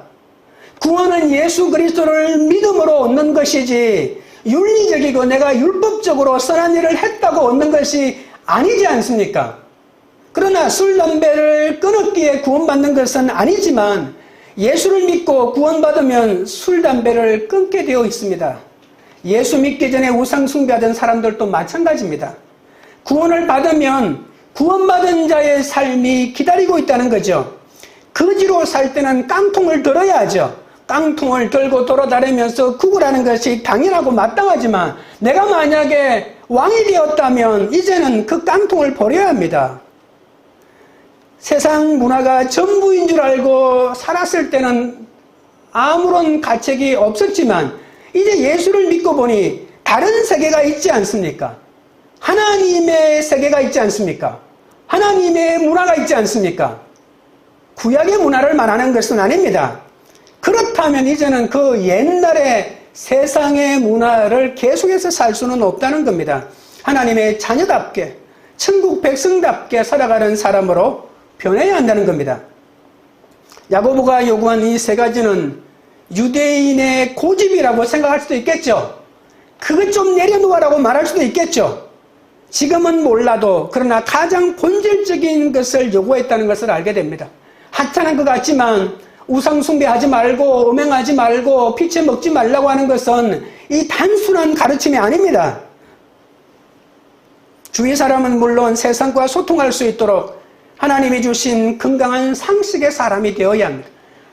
구원은 예수 그리스도를 믿음으로 얻는 것이지 윤리적이고 내가 율법적으로 선한 일을 했다고 얻는 것이 아니지 않습니까? 그러나 술, 담배를 끊었기에 구원받는 것은 아니지만 예수를 믿고 구원받으면 술, 담배를 끊게 되어 있습니다. 예수 믿기 전에 우상 숭배하던 사람들도 마찬가지입니다. 구원을 받으면 구원받은 자의 삶이 기다리고 있다는 거죠. 거지로 살 때는 깡통을 들어야죠. 깡통을 들고 돌아다니면서 구걸하는 것이 당연하고 마땅하지만 내가 만약에 왕이 되었다면 이제는 그 깡통을 버려야 합니다. 세상 문화가 전부인 줄 알고 살았을 때는 아무런 가책이 없었지만 이제 예수를 믿고 보니 다른 세계가 있지 않습니까? 하나님의 세계가 있지 않습니까? 하나님의 문화가 있지 않습니까? 구약의 문화를 말하는 것은 아닙니다. 그렇다면 이제는 그 옛날의 세상의 문화를 계속해서 살 수는 없다는 겁니다. 하나님의 자녀답게, 천국 백성답게 살아가는 사람으로 변해야 한다는 겁니다. 야고보가 요구한 이 세 가지는 유대인의 고집이라고 생각할 수도 있겠죠. 그것 좀 내려놓으라고 말할 수도 있겠죠. 지금은 몰라도 그러나 가장 본질적인 것을 요구했다는 것을 알게 됩니다. 하찮은 것 같지만 우상 숭배하지 말고 음행하지 말고 피채 먹지 말라고 하는 것은 이 단순한 가르침이 아닙니다. 주위 사람은 물론 세상과 소통할 수 있도록 하나님이 주신 건강한 상식의 사람이 되어야 합니다.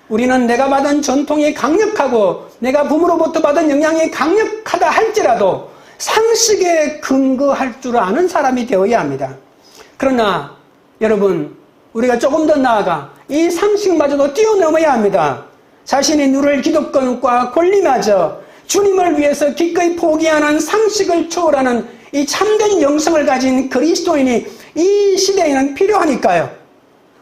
우리는 내가 받은 전통이 강력하고 내가 부모로부터 받은 영향이 강력하다 할지라도 상식에 근거할 줄 아는 사람이 되어야 합니다. 그러나 여러분, 우리가 조금 더 나아가 이 상식마저도 뛰어넘어야 합니다. 자신이 누릴 기득권과 권리마저 주님을 위해서 기꺼이 포기하는 상식을 초월하는 이 참된 영성을 가진 그리스도인이 이 시대에는 필요하니까요.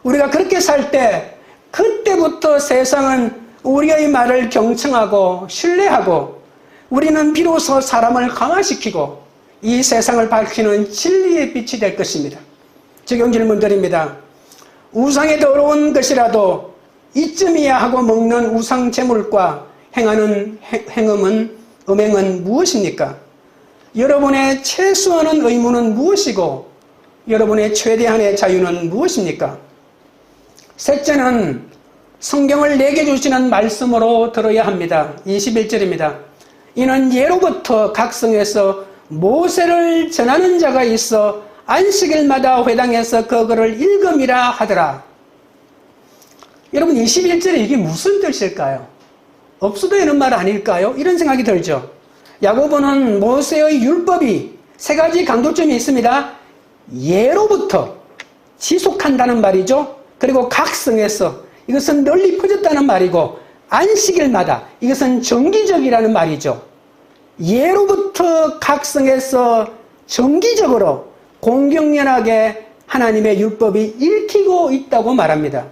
우리가 그렇게 살 때 그때부터 세상은 우리의 말을 경청하고 신뢰하고 우리는 비로소 사람을 강화시키고 이 세상을 밝히는 진리의 빛이 될 것입니다. 적용 질문 드립니다. 우상에 더러운 것이라도 이쯤이야 하고 먹는 우상 제물과 행하는 음행은 무엇입니까? 여러분의 최소한의 의무는 무엇이고 여러분의 최대한의 자유는 무엇입니까? 셋째는 성경을 내게 주시는 말씀으로 들어야 합니다. 21절입니다. 이는 예로부터 각 성에서 모세를 전하는 자가 있어 안식일마다 회당에서 그거를 읽음이라 하더라. 여러분 21절에 이게 무슨 뜻일까요? 없어도 되는 말 아닐까요? 이런 생각이 들죠. 야고보는 모세의 율법이 세 가지 강조점이 있습니다. 예로부터 지속한다는 말이죠. 그리고 각성에서 이것은 널리 퍼졌다는 말이고 안식일마다 이것은 정기적이라는 말이죠. 예로부터 각성에서 정기적으로 공경연하게 하나님의 율법이 읽히고 있다고 말합니다.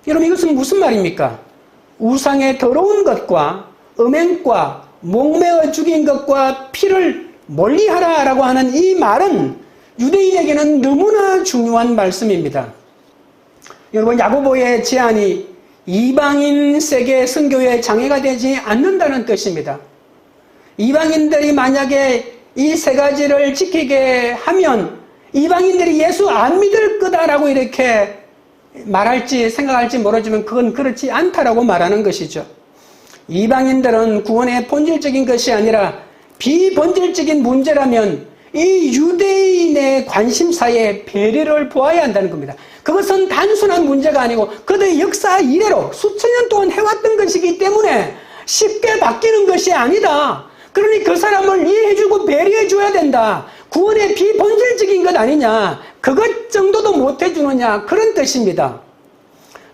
여러분 이것은 무슨 말입니까? 우상의 더러운 것과 음행과 목매어 죽인 것과 피를 멀리하라라고 하는 이 말은 유대인에게는 너무나 중요한 말씀입니다. 여러분 야고보의 제안이 이방인 세계 선교에 장애가 되지 않는다는 뜻입니다. 이방인들이 만약에 이 세 가지를 지키게 하면 이방인들이 예수 안 믿을 거다라고 이렇게 말할지 생각할지 모르지만 그건 그렇지 않다라고 말하는 것이죠. 이방인들은 구원의 본질적인 것이 아니라 비본질적인 문제라면 이 유대인의 관심사에 배려를 보아야 한다는 겁니다. 그것은 단순한 문제가 아니고 그들의 역사 이래로 수천 년 동안 해왔던 것이기 때문에 쉽게 바뀌는 것이 아니다. 그러니 그 사람을 이해해주고 배려해줘야 된다. 구원의 비본질적인 것 아니냐. 그것 정도도 못해주느냐. 그런 뜻입니다.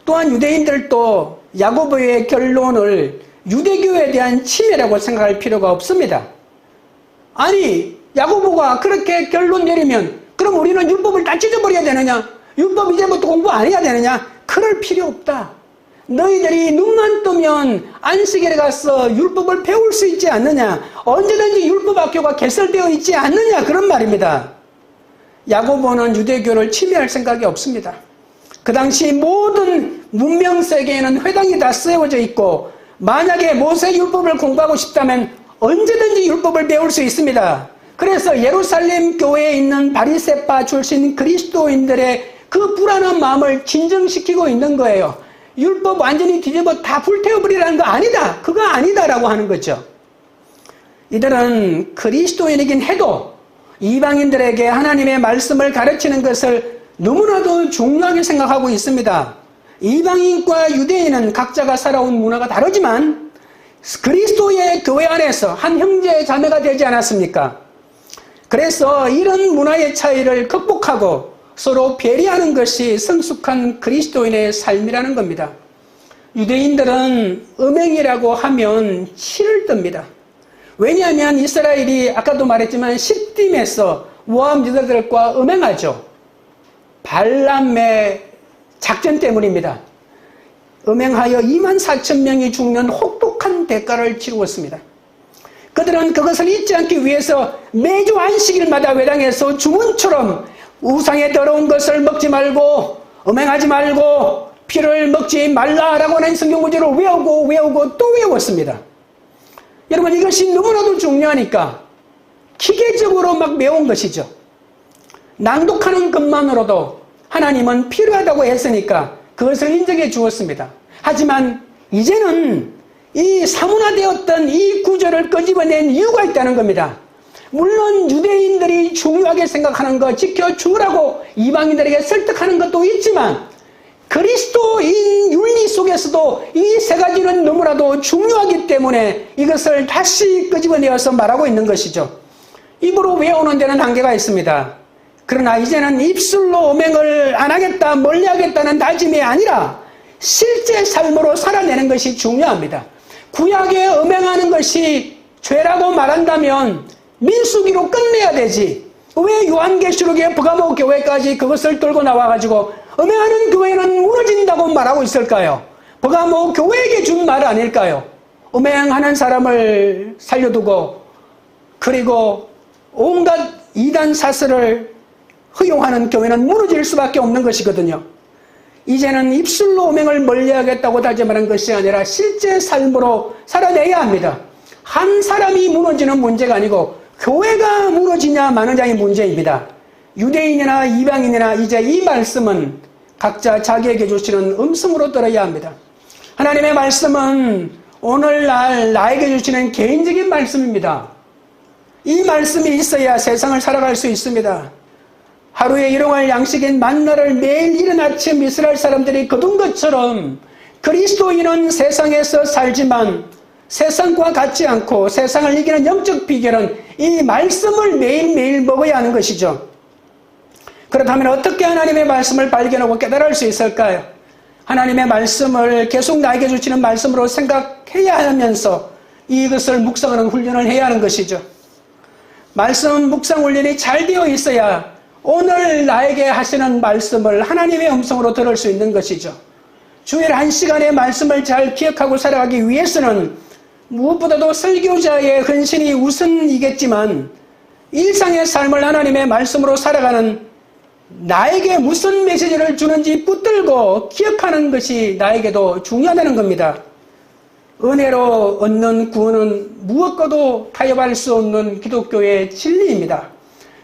또한 유대인들도 야고보의 결론을 유대교에 대한 침해라고 생각할 필요가 없습니다. 아니 야고보가 그렇게 결론 내리면 그럼 우리는 율법을 다 찢어버려야 되느냐? 율법 이제부터 공부 안 해야 되느냐? 그럴 필요 없다. 너희들이 눈만 뜨면 안식일에 가서 율법을 배울 수 있지 않느냐? 언제든지 율법학교가 개설되어 있지 않느냐? 그런 말입니다. 야고보는 유대교를 침해할 생각이 없습니다. 그 당시 모든 문명 세계에는 회당이 다 세워져 있고 만약에 모세 율법을 공부하고 싶다면 언제든지 율법을 배울 수 있습니다. 그래서 예루살렘 교회에 있는 바리새파 출신 그리스도인들의 그 불안한 마음을 진정시키고 있는 거예요. 율법 완전히 뒤집어 다 불태워버리라는 거 아니다. 그거 아니다라고 하는 거죠. 이들은 그리스도인이긴 해도 이방인들에게 하나님의 말씀을 가르치는 것을 너무나도 중요하게 생각하고 있습니다. 이방인과 유대인은 각자가 살아온 문화가 다르지만 그리스도의 교회 안에서 한 형제 자매가 되지 않았습니까? 그래서 이런 문화의 차이를 극복하고 서로 배려하는 것이 성숙한 그리스도인의 삶이라는 겁니다. 유대인들은 음행이라고 하면 치를 뜹니다. 왜냐하면 이스라엘이 아까도 말했지만 시딤에서 모압 여자들과 음행하죠. 발람의 작전 때문입니다. 음행하여 24,000명이 죽는 혹독한 대가를 치루었습니다. 그들은 그것을 잊지 않기 위해서 매주 안식일마다 회당에서 주문처럼 우상에 더러운 것을 먹지 말고 음행하지 말고 피를 먹지 말라라고 하는 성경 구절을 외우고 또 외웠습니다. 여러분 이것이 너무나도 중요하니까 기계적으로 막 외운 것이죠. 낭독하는 것만으로도 하나님은 필요하다고 했으니까 그것을 인정해 주었습니다. 하지만 이제는 이 사문화되었던 이 구절을 끄집어낸 이유가 있다는 겁니다. 물론 유대인들이 중요하게 생각하는 거 지켜주라고 이방인들에게 설득하는 것도 있지만 그리스도인 윤리 속에서도 이 세 가지는 너무나도 중요하기 때문에 이것을 다시 끄집어내어서 말하고 있는 것이죠. 입으로 외우는 데는 한계가 있습니다. 그러나 이제는 입술로 음행을 안 하겠다, 멀리하겠다는 다짐이 아니라 실제 삶으로 살아내는 것이 중요합니다. 구약에 음행하는 것이 죄라고 말한다면 민수기로 끝내야 되지. 왜 요한계시록의 버가모 교회까지 그것을 들고 나와가지고 음행하는 교회는 무너진다고 말하고 있을까요? 버가모 교회에게 준 말 아닐까요? 음행하는 사람을 살려두고 그리고 온갖 이단 사슬을 허용하는 교회는 무너질 수밖에 없는 것이거든요. 이제는 입술로 음행을 멀리하겠다고 다짐하는 것이 아니라 실제 삶으로 살아내야 합니다. 한 사람이 무너지는 문제가 아니고 교회가 무너지냐 마느냐의 문제입니다. 유대인이나 이방인이나 이제 이 말씀은 각자 자기에게 주시는 음성으로 들어야 합니다. 하나님의 말씀은 오늘날 나에게 주시는 개인적인 말씀입니다. 이 말씀이 있어야 세상을 살아갈 수 있습니다. 하루에 일용할 양식인 만나를 매일 이른 아침 이스라엘 사람들이 거둔 것처럼 그리스도인은 세상에서 살지만 세상과 같지 않고 세상을 이기는 영적 비결은 이 말씀을 매일매일 먹어야 하는 것이죠. 그렇다면 어떻게 하나님의 말씀을 발견하고 깨달을 수 있을까요? 하나님의 말씀을 계속 나에게 주시는 말씀으로 생각해야 하면서 이것을 묵상하는 훈련을 해야 하는 것이죠. 말씀 묵상 훈련이 잘 되어 있어야 오늘 나에게 하시는 말씀을 하나님의 음성으로 들을 수 있는 것이죠. 주일 1시간의 말씀을 잘 기억하고 살아가기 위해서는 무엇보다도 설교자의 헌신이 우선이겠지만 일상의 삶을 하나님의 말씀으로 살아가는 나에게 무슨 메시지를 주는지 붙들고 기억하는 것이 나에게도 중요하다는 겁니다. 은혜로 얻는 구원은 무엇과도 타협할 수 없는 기독교의 진리입니다.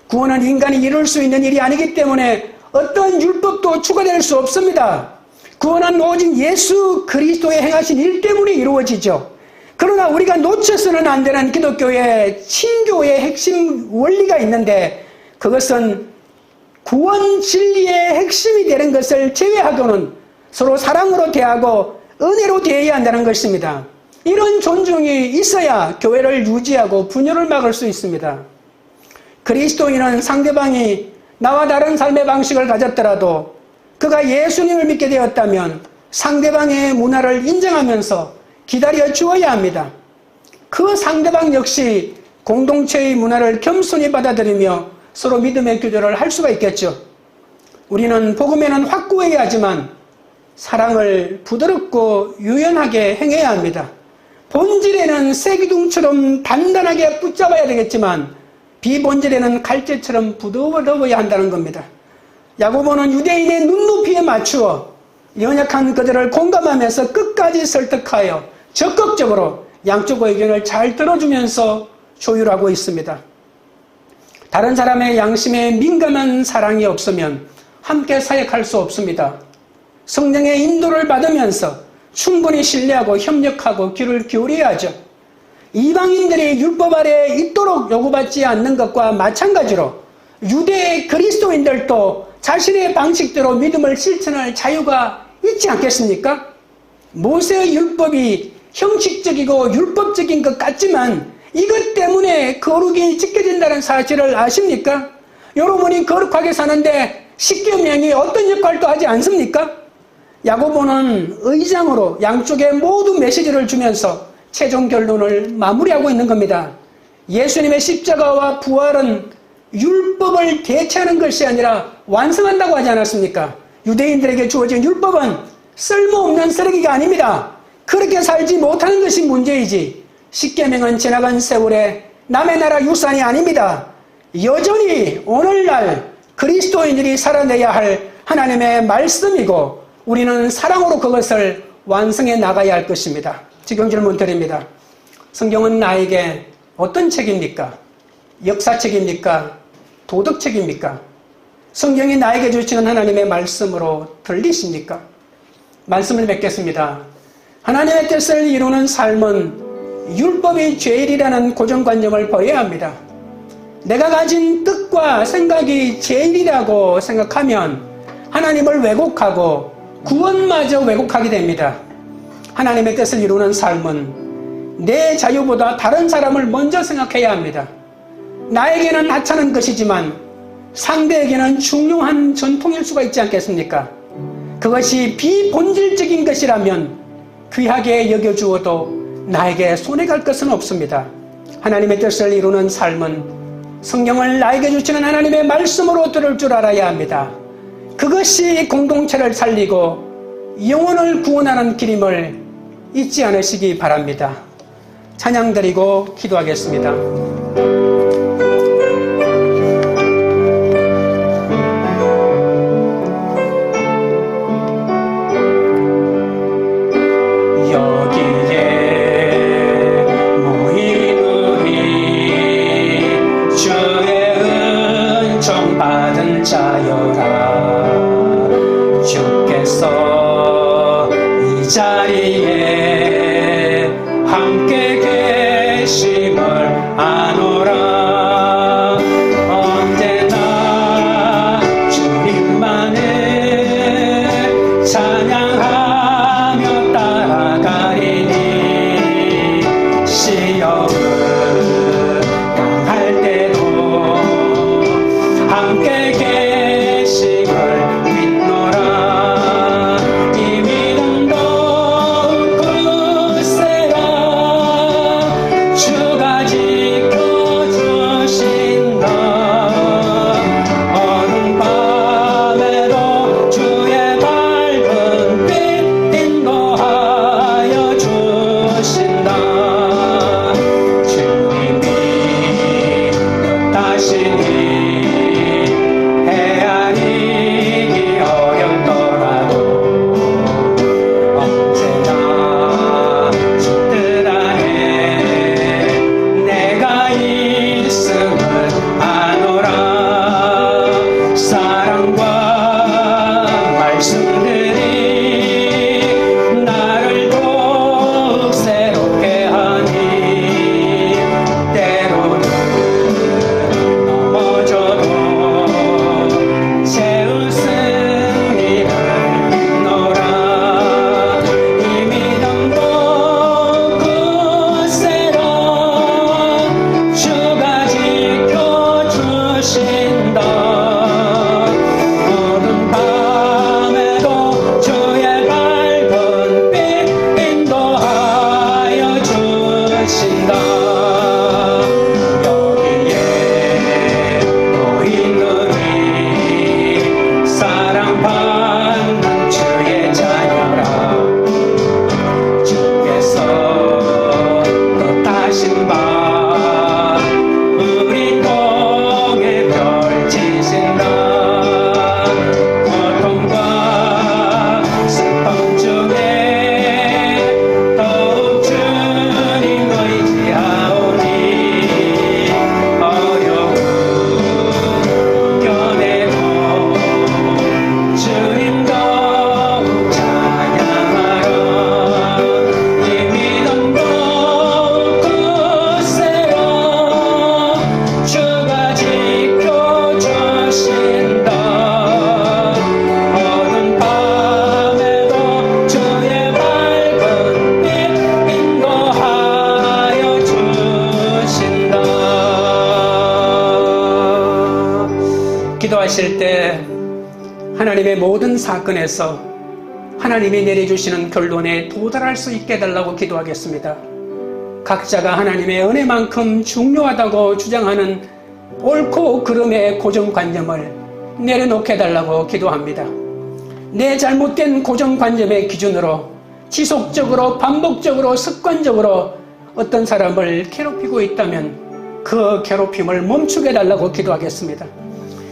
구원은 인간이 이룰 수 있는 일이 아니기 때문에 어떤 율법도 추가될 수 없습니다. 구원은 오직 예수 그리스도의 행하신 일 때문에 이루어지죠. 그러나 우리가 놓쳐서는 안 되는 기독교의 친교의 핵심 원리가 있는데 그것은 구원 진리의 핵심이 되는 것을 제외하고는 서로 사랑으로 대하고 은혜로 대해야 한다는 것입니다. 이런 존중이 있어야 교회를 유지하고 분열을 막을 수 있습니다. 그리스도인은 상대방이 나와 다른 삶의 방식을 가졌더라도 그가 예수님을 믿게 되었다면 상대방의 문화를 인정하면서 기다려 주어야 합니다. 그 상대방 역시 공동체의 문화를 겸손히 받아들이며 서로 믿음의 교제를 할 수가 있겠죠. 우리는 복음에는 확고해야 하지만 사랑을 부드럽고 유연하게 행해야 합니다. 본질에는 쇠기둥처럼 단단하게 붙잡아야 되겠지만 비본질에는 갈대처럼 부드러워야 한다는 겁니다. 야고보는 유대인의 눈높이에 맞추어 연약한 그들을 공감하면서 끝까지 설득하여 적극적으로 양쪽 의견을 잘 들어주면서 조율하고 있습니다. 다른 사람의 양심에 민감한 사랑이 없으면 함께 사역할 수 없습니다. 성령의 인도를 받으면서 충분히 신뢰하고 협력하고 귀를 기울여야죠. 이방인들이 율법 아래에 있도록 요구받지 않는 것과 마찬가지로 유대의 그리스도인들도 자신의 방식대로 믿음을 실천할 자유가 있지 않겠습니까? 모세의 율법이 형식적이고 율법적인 것 같지만 이것 때문에 거룩이 지켜진다는 사실을 아십니까? 여러분이 거룩하게 사는데 십계명이 어떤 역할도 하지 않습니까? 야고보는 의장으로 양쪽에 모두 메시지를 주면서 최종 결론을 마무리하고 있는 겁니다. 예수님의 십자가와 부활은 율법을 대체하는 것이 아니라 완성한다고 하지 않았습니까? 유대인들에게 주어진 율법은 쓸모없는 쓰레기가 아닙니다. 그렇게 살지 못하는 것이 문제이지 십계명은 지나간 세월에 남의 나라 유산이 아닙니다. 여전히 오늘날 그리스도인들이 살아내야 할 하나님의 말씀이고 우리는 사랑으로 그것을 완성해 나가야 할 것입니다. 지금 질문 드립니다. 성경은 나에게 어떤 책입니까? 역사책입니까? 도덕책입니까? 성경이 나에게 주시는 하나님의 말씀으로 들리십니까? 말씀을 맺겠습니다. 하나님의 뜻을 이루는 삶은 율법이 죄일이라는 고정관념을 버려야 합니다. 내가 가진 뜻과 생각이 죄일이라고 생각하면 하나님을 왜곡하고 구원마저 왜곡하게 됩니다. 하나님의 뜻을 이루는 삶은 내 자유보다 다른 사람을 먼저 생각해야 합니다. 나에게는 하찮은 것이지만 상대에게는 중요한 전통일 수가 있지 않겠습니까? 그것이 비본질적인 것이라면 귀하게 여겨주어도 나에게 손해갈 것은 없습니다. 하나님의 뜻을 이루는 삶은 성령을 나에게 주시는 하나님의 말씀으로 들을 줄 알아야 합니다. 그것이 공동체를 살리고 영혼을 구원하는 길임을 잊지 않으시기 바랍니다. 찬양 드리고 기도하겠습니다. 주께서 이 자리에 함께 계심을 아노라. 언제나 주님만을 찬양하며 따라가리니 시험을 당할 때도 함께 계심을 기도하실 때 하나님의 모든 사건에서 하나님이 내려주시는 결론에 도달할 수 있게 해달라고 기도하겠습니다. 각자가 하나님의 은혜만큼 중요하다고 주장하는 옳고 그름의 고정관념을 내려놓게 해달라고 기도합니다. 내 잘못된 고정관념의 기준으로 지속적으로 반복적으로 습관적으로 어떤 사람을 괴롭히고 있다면 그 괴롭힘을 멈추게 해달라고 기도하겠습니다.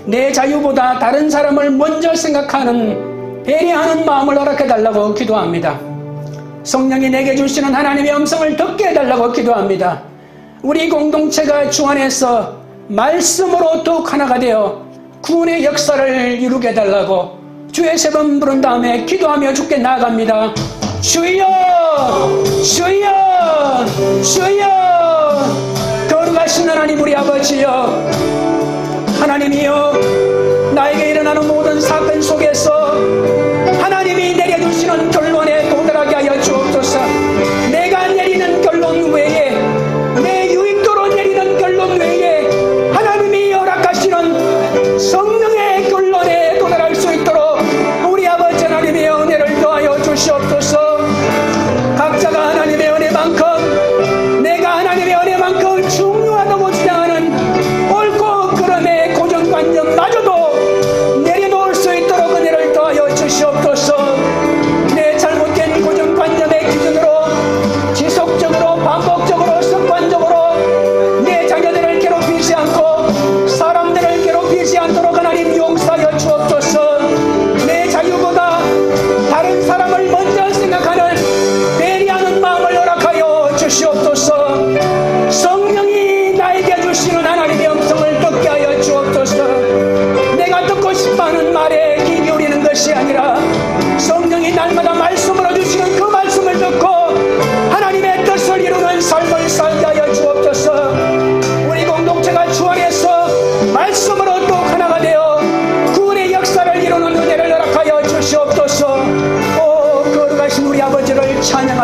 내 자유보다 다른 사람을 먼저 생각하는 배려하는 마음을 허락해달라고 기도합니다. 성령이 내게 주시는 하나님의 음성을 듣게 해달라고 기도합니다. 우리 공동체가 주 안에서 말씀으로 더욱 하나가 되어 구원의 역사를 이루게 해달라고 주의 세 번 부른 다음에 기도하며 주께 나아갑니다. 주여! 주여! 주여! 거룩하신 하나님 우리 아버지여, 하나님이여, 나에게 일어나는 모든 사건 속에서 하나님이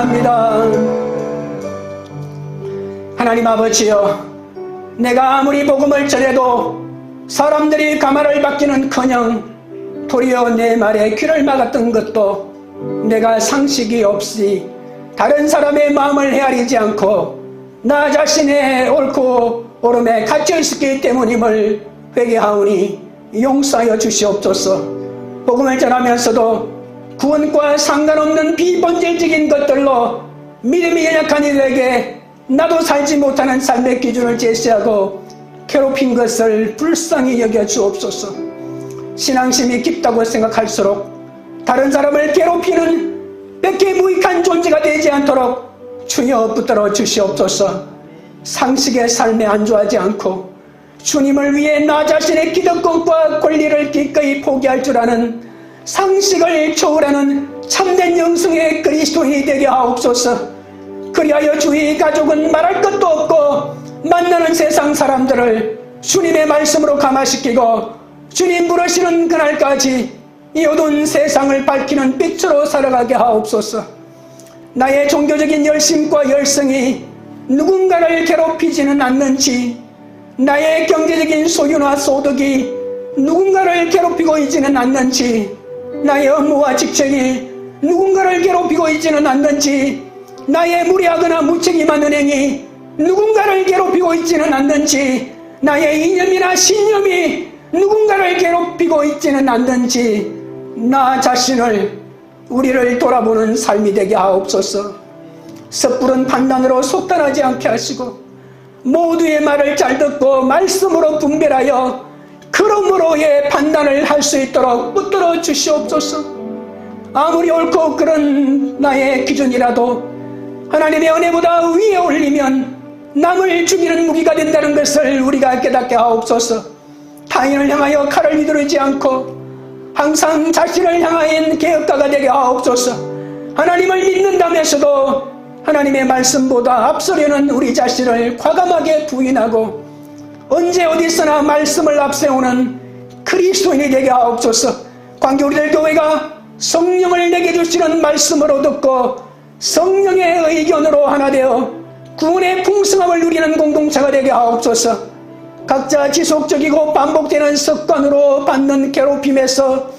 감사합니다. 하나님 아버지여, 내가 아무리 복음을 전해도 사람들이 가마를 받기는커녕 도리어 내 말에 귀를 막았던 것도 내가 상식이 없이 다른 사람의 마음을 헤아리지 않고 나 자신의 옳고 옳음에 갇혀 있었기 때문임을 회개하오니 용서하여 주시옵소서. 복음을 전하면서도 구원과 상관없는 비본질적인 것들로 믿음이 연약한 이들에게 나도 살지 못하는 삶의 기준을 제시하고 괴롭힌 것을 불쌍히 여겨 주옵소서. 신앙심이 깊다고 생각할수록 다른 사람을 괴롭히는 뺏기 무익한 존재가 되지 않도록 주여 붙들어 주시옵소서. 상식의 삶에 안주하지 않고 주님을 위해 나 자신의 기득권과 권리를 기꺼이 포기할 줄 아는 상식을 초월하는 참된 영성의 그리스도인이 되게 하옵소서. 그리하여 주의 가족은 말할 것도 없고 만나는 세상 사람들을 주님의 말씀으로 감화시키고 주님 부르시는 그날까지 이 어두운 세상을 밝히는 빛으로 살아가게 하옵소서. 나의 종교적인 열심과 열성이 누군가를 괴롭히지는 않는지, 나의 경제적인 소유나 소득이 누군가를 괴롭히고 있지는 않는지, 나의 업무와 직책이 누군가를 괴롭히고 있지는 않는지, 나의 무례하거나 무책임한 은행이 누군가를 괴롭히고 있지는 않는지, 나의 이념이나 신념이 누군가를 괴롭히고 있지는 않는지, 나 자신을, 우리를 돌아보는 삶이 되게 하옵소서. 섣부른 판단으로 속단하지 않게 하시고 모두의 말을 잘 듣고 말씀으로 분별하여 그러므로의 판단을 할 수 있도록 붙들어 주시옵소서. 아무리 옳고 그런 나의 기준이라도 하나님의 은혜보다 위에 올리면 남을 죽이는 무기가 된다는 것을 우리가 깨닫게 하옵소서. 타인을 향하여 칼을 휘두르지 않고 항상 자신을 향하여 개혁가가 되게 하옵소서. 하나님을 믿는다면서도 하나님의 말씀보다 앞서려는 우리 자신을 과감하게 부인하고 언제 어디서나 말씀을 앞세우는 그리스도인이 되게 하옵소서. 관계 우리들 교회가 성령을 내게 주시는 말씀으로 듣고 성령의 의견으로 하나 되어 구원의 풍성함을 누리는 공동체가 되게 하옵소서. 각자 지속적이고 반복되는 습관으로 받는 괴롭힘에서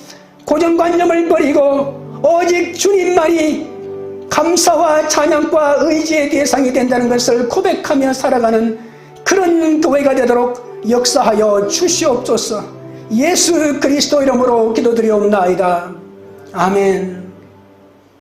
고정관념을 버리고 오직 주님만이 감사와 찬양과 의지의 대상이 된다는 것을 고백하며 살아가는 그런 교회가 되도록 역사하여 주시옵소서. 예수 그리스도 이름으로 기도드리옵나이다. 아멘.